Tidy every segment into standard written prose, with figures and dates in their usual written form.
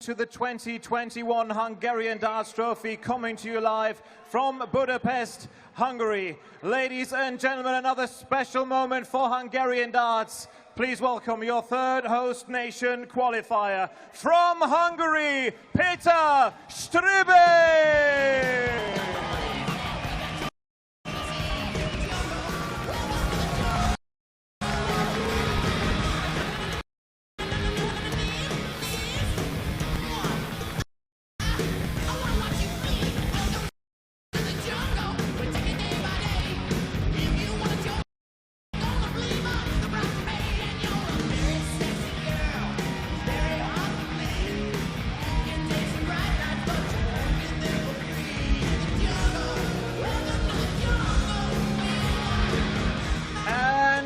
to the 2021 Hungarian Darts Trophy, coming to you live from Budapest, Hungary. Ladies and gentlemen, another special moment for Hungarian darts. Please welcome your third host nation qualifier from Hungary, Péter Strübing!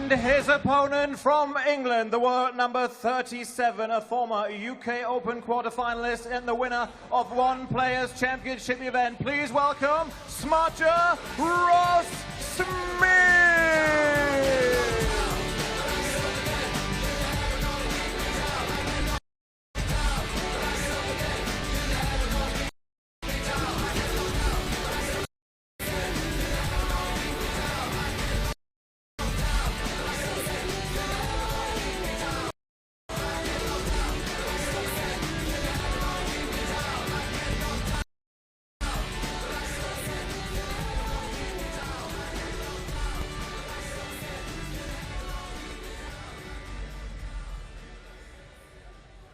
His opponent from England, the world number 37, a former UK Open quarter-finalist and the winner of One Players Championship event. Please welcome Smarter Ross Smith!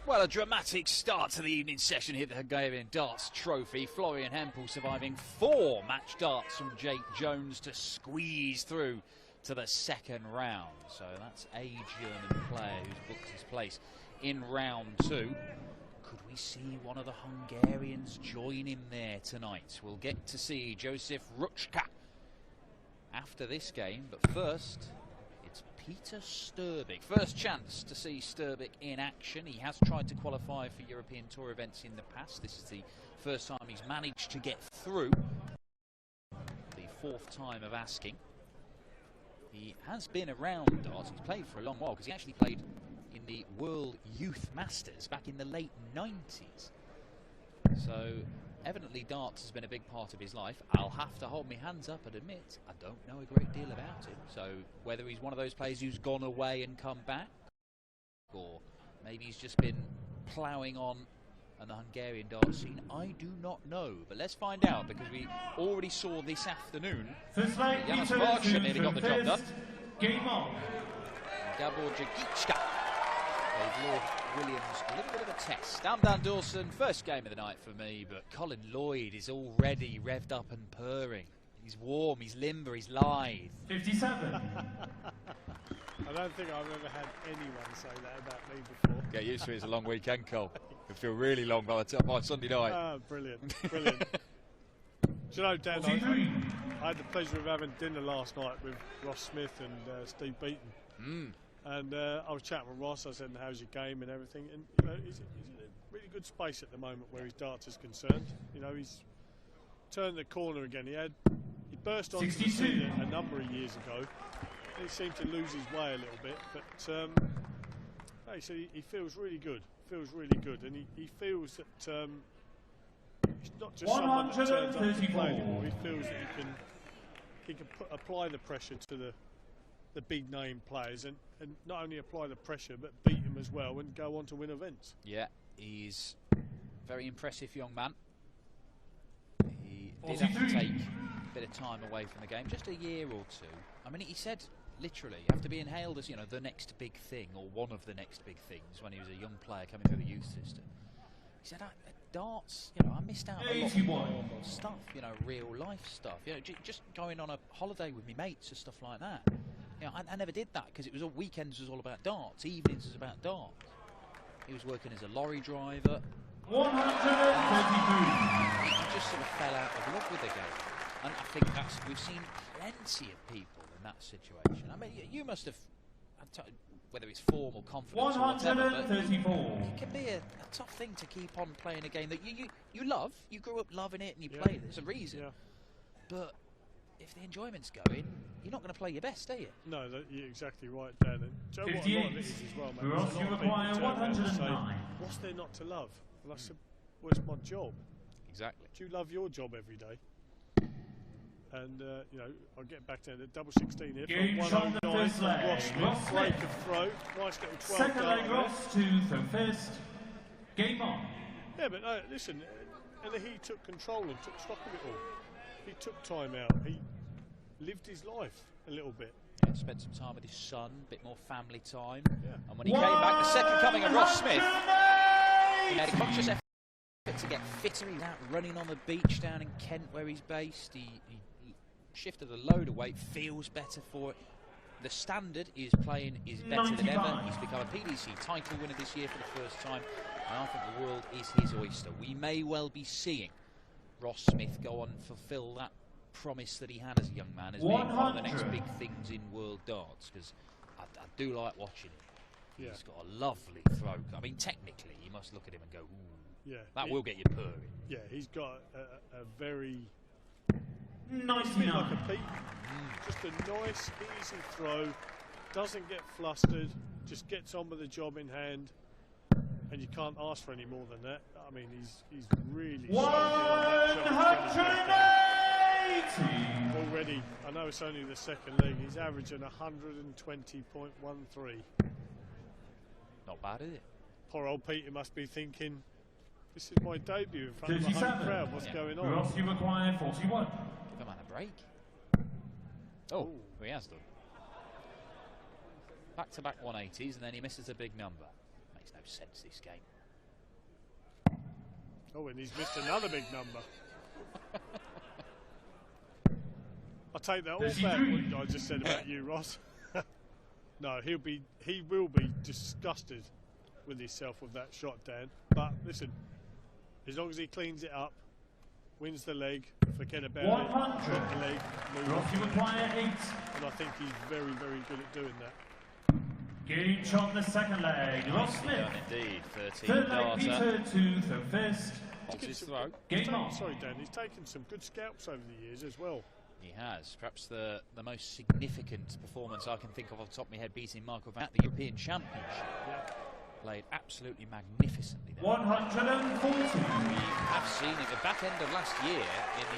Well, a dramatic start to the evening session here at the Hungarian Darts Trophy. Florian Hempel surviving 4 match darts from Jake Jones to squeeze through to the second round. So that's a German player who's booked his place in round 2. Could we see one of the Hungarians join him there tonight? We'll get to see Josef Ruchka after this game, but first, Péter Strübing. First chance to see Strübing in action. He has tried to qualify for European Tour events in the past. This is the first time he's managed to get through. The 4th time of asking. He has been around darts. He's played for a long while because he actually played in the World Youth Masters back in the late 90s. So evidently darts has been a big part of his life. I'll have to hold my hands up and admit I don't know a great deal about him. So whether he's one of those players who's gone away and come back, or maybe he's just been ploughing on the Hungarian dart scene, I do not know. But let's find out, because we already saw this afternoon Janos Varga nearly got the job done. Game on. Gabor Jagička gave Lord Williams a little bit of a test. Dan Dawson, first game of the night for me, but Colin Lloyd is already revved up and purring. He's warm, he's limber, he's lithe. 57. I don't think I've ever had anyone say that about me before. Get used to it, it's a long weekend, Cole. It'll feel really long by Sunday night. Ah, brilliant, brilliant. Do you know, Dan, I had the pleasure of having dinner last night with Ross Smith and Steve Beaton. And I was chatting with Ross. I said, how's your game and everything? And you know, he's in a really good space at the moment where his darts is concerned. You know, he's turned the corner again. He burst onto the scene a number of years ago. He seemed to lose his way a little bit, but he said he feels really good. Feels really good, and he feels that he's not just someone that turns up to play anymore. He feels that he can apply the pressure to the big name players, and not only apply the pressure but beat them as well and go on to win events. Yeah, he's a very impressive young man. He did have to take a bit of time away from the game, just a year or 2. I mean, he said literally after being hailed as, you know, the next big thing, or one of the next big things, when he was a young player coming through the youth system, he said, darts, you know, I missed out on a lot of stuff, you know, real life stuff, you know, just going on a holiday with me mates and stuff like that. You know, I never did that because it was all weekends was all about darts, evenings was about darts. He was working as a lorry driver. 133. He just sort of fell out of love with the game, and I think we've seen plenty of people in that situation. I mean, you must have, whether it's form or confidence or whatever, but it can be a tough thing to keep on playing a game that you love. You grew up loving it and you play it. There's a reason. Yeah. But if the enjoyment's going, you're not going to play your best, are you? No, you're exactly right, Dan. And Joe, what a lot of it is as well, mate. You require 109. What's there not to love? And I said, well, it's my job. Exactly. Do you love your job every day? And, you know, I'll get back to the double 16 here. Game From shot the 109 first from leg. Ross Smith. Ross Break Smith. of throw. Nice little 12 Second dart leg there. Ross to the first. Game on. Yeah, but listen, and he took control and took stock of it all. He took time out. He lived his life a little bit. Yeah, spent some time with his son, a bit more family time. And when he came back, the second coming of Ross Smith, he made a conscious effort to get fitter. He's out running on the beach down in Kent where he's based. He shifted a load of weight, feels better for it. The standard is playing is better than ever. He's become a PDC title winner this year for the first time. And I think the world is his oyster. We may well be seeing Ross Smith go on and fulfil that promise that he had as a young man as being one of the next big things in world darts, because I do like watching him. Yeah. He's got a lovely throw. I mean, technically, you must look at him and go, ooh, Yeah, that will get you purring. Yeah, he's got a very... 99. like a peak. Just a nice, easy throw. Doesn't get flustered. Just gets on with the job in hand. And you can't ask for any more than that. I mean, he's really... 180. Already, I know it's only the second leg, he's averaging 120.13. Not bad, is it? Poor old Peter must be thinking, this is my debut in front of a home 57. crowd, what's going on? Ross, you require 41. Give a man a break. Oh, he has done. Back-to-back 180s, and then he misses a big number. Makes no sense, this game. Oh, and he's missed another big number. I take that all back, what I just said about you, Ross. No, he will be disgusted with himself with that shot, Dan. But listen, as long as he cleans it up, wins the leg, forget about it, 100. drop the leg, move Ross, on. you require 8. And I think he's very, very good at doing that. Game shot the second leg. Ross Smith. Done indeed. 13 Third leg darter. Peter to the first. Holds his throw. Game on. Sorry, Dan, he's taken some good scalps over the years as well. He has. Perhaps the most significant performance I can think of off the top of my head, beating Michael Van at the European Championship. Yeah. Played absolutely magnificently there. 140. We have seen at the back end of last year in the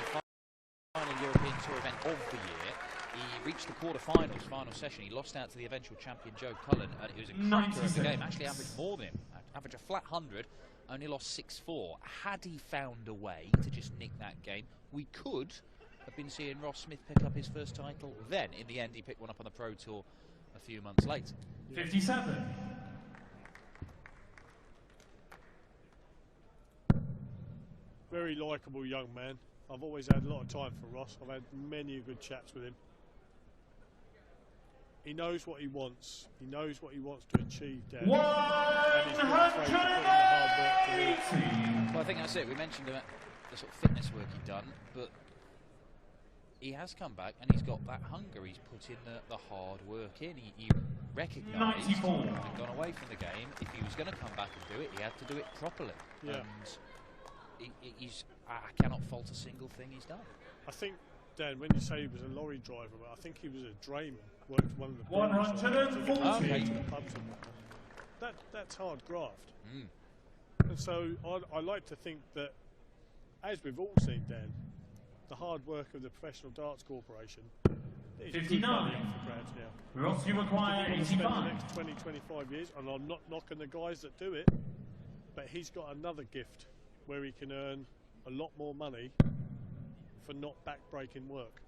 final European Tour event of the year. He reached the quarter-finals, final session. He lost out to the eventual champion Joe Cullen, and it was a cracker of the game. Actually averaged more than him. Averaged a flat 100, only lost 6-4. Had he found a way to just nick that game, we could have been seeing Ross Smith pick up his first title then. In the end, he picked one up on the Pro Tour a few months later. 57. Very likeable young man. I've always had a lot of time for Ross. I've had many good chats with him. He knows what he wants. He knows what he wants to achieve, Dan. And he's not afraid to put in the hard work to do it. 180. Well, I think that's it. We mentioned the sort of fitness work he'd done, but he has come back and he's got that hunger. He's put in the hard work in. He recognised 94. and gone away from the game. If he was going to come back and do it, he had to do it properly. Yeah. And I cannot fault a single thing he's done. I think, Dan, when you say he was a lorry driver, I think he was a drayman. Worked one of the 140. Okay. to the pubs and whatnot. That's hard graft. Mm. And so I like to think that, as we've all seen, Dan, the hard work of the Professional Darts Corporation is good 59. money up for grabs now. Ross, you require If you want to spend the 85. next 20, 25 years, and I'm not knocking the guys that do it, but he's got another gift where he can earn a lot more money for not back-breaking work.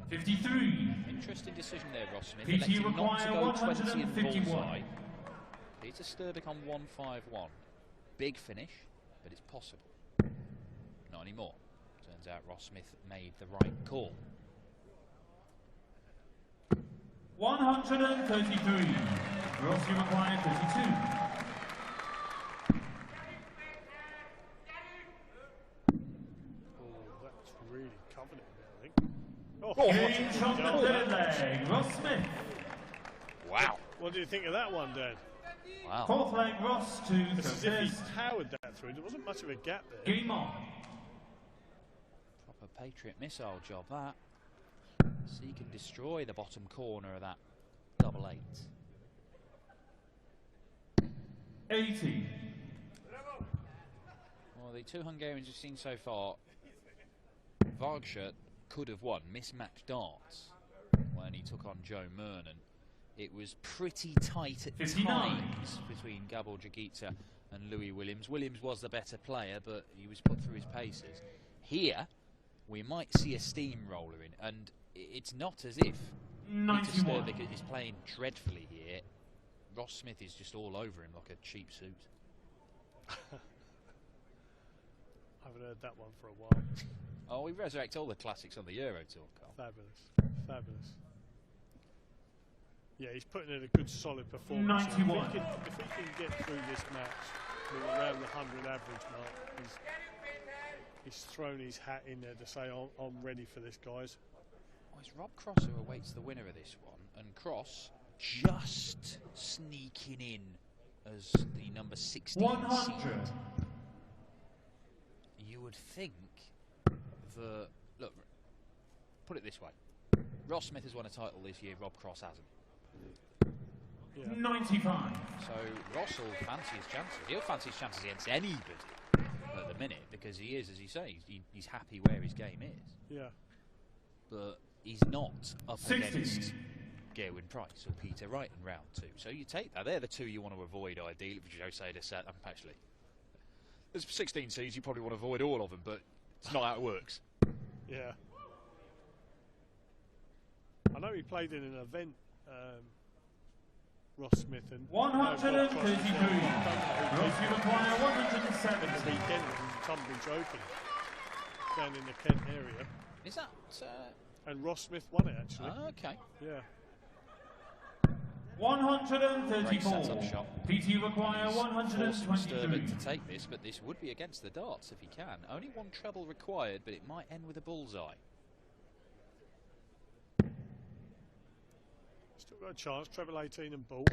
53. Interesting decision there, Ross Smith. Peter, you Electing not to require go 20 and 151. bullseye. Peter Sturbeck on 151. Big finish, but it's possible. Not anymore. Turns out Ross Smith made the right call. 133. Ross, you require 32. Oh, that's really covered it, I think. Oh, Game shot the third leg. Ross Smith. Wow. what do you think of that one, Dan? Wow. Fourth leg Ross to the It's as if he first. powered that through. There wasn't much of a gap there. Game on. Proper Patriot missile job, that. So he can destroy the bottom corner of that double 8. 80. Well, the two Hungarians we've seen so far, Vargscher could have won mismatched darts when he took on Joe Mernon. It was pretty tight at 59. times between Gabor Jagita and Louis Williams. Williams was the better player, but he was put through his paces. Here, we might see a steamroller in, and it's not as if Peter 91. Størbæk is playing dreadfully here. Ross Smith is just all over him like a cheap suit. I haven't heard that one for a while. Oh, we resurrect all the classics on the Euro Tour, Carl. Fabulous, fabulous. Yeah, he's putting in a good solid performance. 91. If he can get through this match with around the 100 average mark, he's thrown his hat in there to say, I'm ready for this, guys. Oh, it's Rob Cross who awaits the winner of this one, and Cross just sneaking in as the number 16 100. seed. You would think that, look, put it this way, Ross Smith has won a title this year, Rob Cross hasn't. Yeah. 95. So Ross will fancy his chances. He'll fancy his chances against anybody at the minute, because he is, as you say, he's happy where his game is. Yeah. But he's not up 60. against Gerwyn Price or Peter Wright in round 2. So you take that. They're the two you want to avoid, ideally, for Jose de Set. Actually, there's 16 seeds, you probably want to avoid all of them, but it's not how it works. Yeah. I know he played in an event, Ross Smith and 133. Rossi require 107. the weekend in Tunbridge Open down in the Kent area, Is that... and Ross Smith won it actually. okay. Yeah. 134. Great set-up shot. PT require Forcing 123. Størbæk to take this, but this would be against the darts if he can. Only one treble required, but it might end with a bullseye. Still got a chance, treble 18 and ball.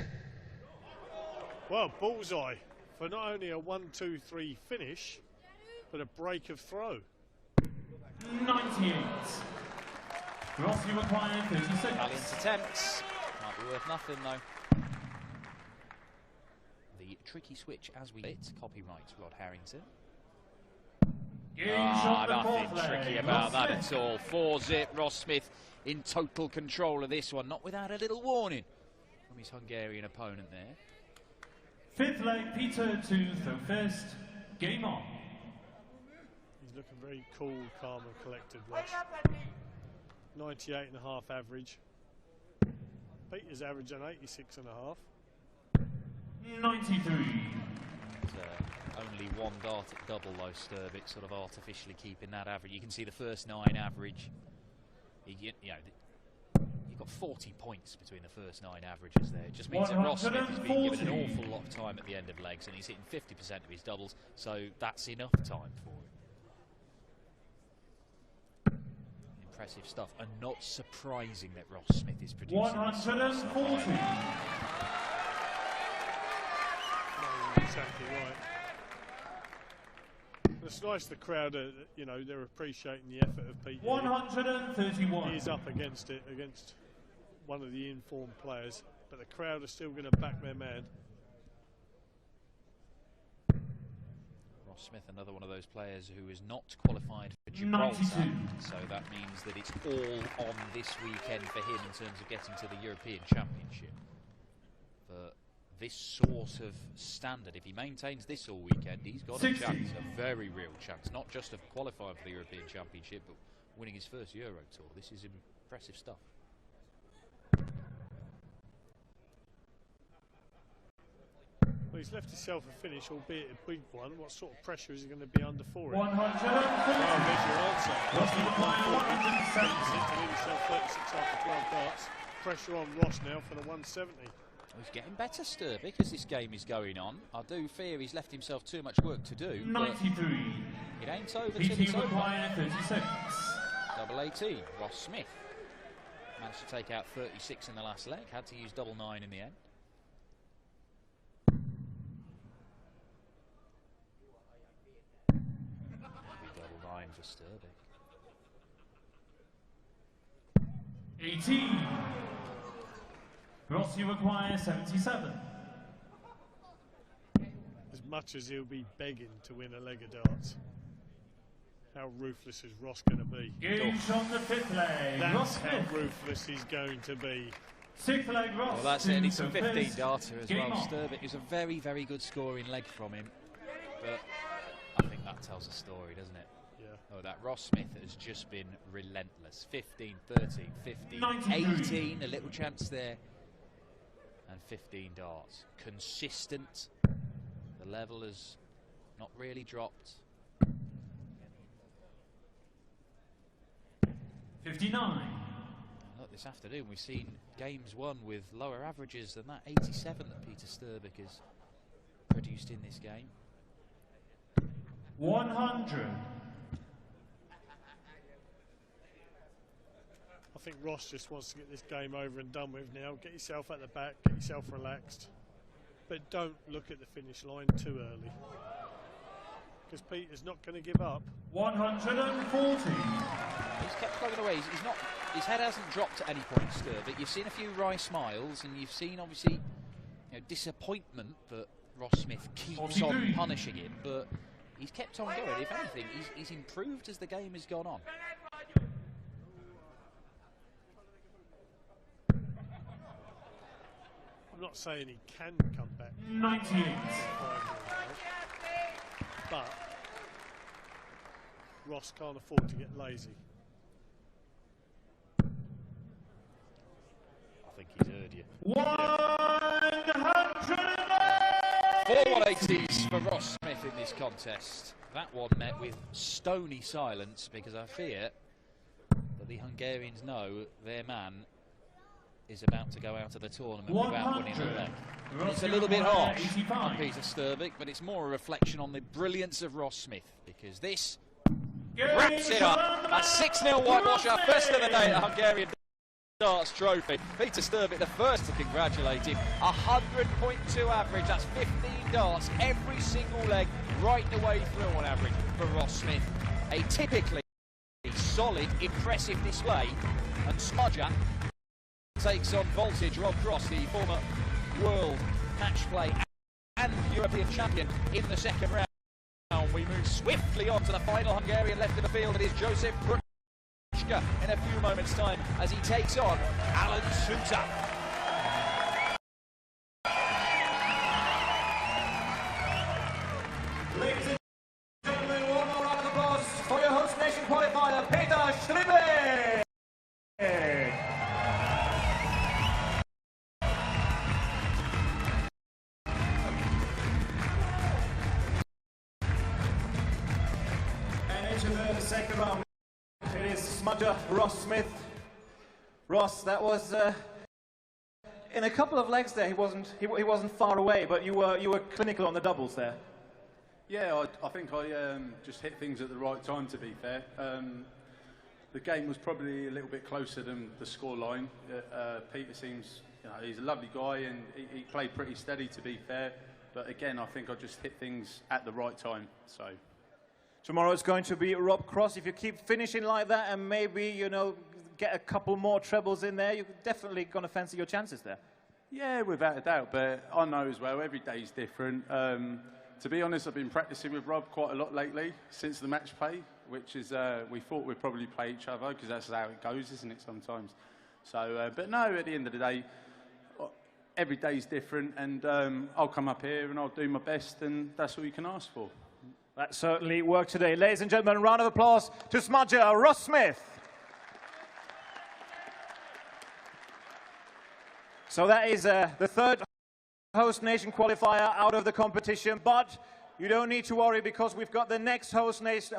Well, bullseye for not only a 1-2-3 finish, but a break of throw. 98. Rossi require 36. Valiant attempts. Might be worth nothing, though. The tricky switch as we hit. Copyright Rod Harrington. Game shot the Nothing fourth tricky leg. about Ross that Smith. at all. 4-zip. Ross Smith in total control of this one, not without a little warning from his Hungarian opponent there. Fifth leg, Peter to throw first. Game on. He's looking very cool, calm and collected, Ross. 98.5 average. Peter's average on 86.5. 93. Only one dart at double though, Størbæk sort of artificially keeping that average. You can see the first 9 average. You know, you've got 40 points between the first 9 averages there. It just means that Ross Smith is being given an 140. awful lot of time at the end of legs, and he's hitting 50% of his doubles, so that's enough time for him. Impressive stuff, and not surprising that Ross Smith is producing this sort of stuff. 140. No, exactly right. It's nice the crowd, you know, they're appreciating the effort of Peter. 131. He is up against it, against one of the informed players, but the crowd are still going to back their man. Ross Smith, another one of those players who is not qualified for Gibraltar, 92. so that means that it's all on this weekend for him in terms of getting to the European Championship. But this sort of standard, if he maintains this all weekend, he's got 60. a chance, a very real chance, not just of qualifying for the European Championship, but winning his first Euro Tour. This is impressive stuff. Well, he's left himself a finish, albeit a big one. What sort of pressure is he going to be under for it? 140. Oh, there's your answer. Rossi require 170. To leave himself 36 after 12 darts. Pressure on Ross now for the 170. He's getting better, Størbæk, as this game is going on. I do fear he's left himself too much work to do. But 93. it ain't over till PT it's over. require 36. Double 18, Ross Smith. Managed to take out 36 in the last leg, had to use double 9 in the end. Maybe double 9 for Størbæk. 18. Rossi require 77. There's much as he'll be begging to win a leg of darts. How ruthless is Ross going to be? Gauge on the 5th leg. That's Ross how Smith. ruthless he's going to be. 6th leg Ross. Well, that's to it. It's a St. 15 First. darter as Game well. on. Sturbeck is a very, very good scoring leg from him. But I think that tells a story, doesn't it? Yeah. Oh, that Ross Smith has just been relentless. 15, 13, 15, 18, a little chance there. And 15 darts. Consistent. The level has not really dropped. 59. Look, this afternoon we've seen games won with lower averages than that 87 that Peter Sturbeck has produced in this game. 100. I think Ross just wants to get this game over and done with now. Get yourself at the back, get yourself relaxed. But don't look at the finish line too early. Because Peter's not going to give up. 140. He's kept plugging away. He's not. His head hasn't dropped at any point, Sturbeck. You've seen a few wry smiles, and you've seen obviously, disappointment that Ross Smith keeps on punishing him. But he's kept on going. If anything, he's improved as the game has gone on. I'm not saying he can come back. 98. But Ross can't afford to get lazy. I think he's heard you. 100. 4 180s for Ross Smith in this contest. That one met with stony silence because I fear that the Hungarians know their man is about to go out of the tournament without winning a leg. It's a little bit harsh on Peter Sturbeck, but it's more a reflection on the brilliance of Ross Smith, because this wraps it up. A 6-0 whitewash, our first of the day at the Hungarian Darts Trophy. Peter Sturbeck, the first to congratulate him. 100.2 average, that's 15 darts, every single leg, right the way through on average for Ross Smith. A typically solid, impressive display, and Smudger takes on Voltage. Rob Cross, the former world match play and European champion, in the second round. We move swiftly on to the final Hungarian left of the field. It is Joseph Bruchka in a few moments' time as he takes on Alan Soutar. Ladies and gentlemen, one more round of applause for your host nation qualifier, Peter Sturbeck. And into the second round, it is smudger Ross Smith. Ross, that was in a couple of legs there. He wasn't far away, but you were clinical on the doubles there. Yeah, I think I just hit things at the right time, to be fair. The game was probably a little bit closer than the scoreline. Peter seems, he's a lovely guy, and he played pretty steady, to be fair. But again, I think I just hit things at the right time. So Tomorrow it's going to be Rob Cross. If you keep finishing like that and maybe, get a couple more trebles in there, you're definitely going to fancy your chances there. yeah, without a doubt. But I know as well, every day's different. To be honest, I've been practicing with Rob quite a lot lately since the match play, which is we thought we'd probably play each other because that's how it goes, isn't it, sometimes? So, but no, at the end of the day, every day's different, and I'll come up here and I'll do my best, and that's all you can ask for. That certainly worked today. Ladies and gentlemen, a round of applause to smudger Ross Smith. So that is the third host nation qualifier out of the competition, but you don't need to worry because we've got the next host nation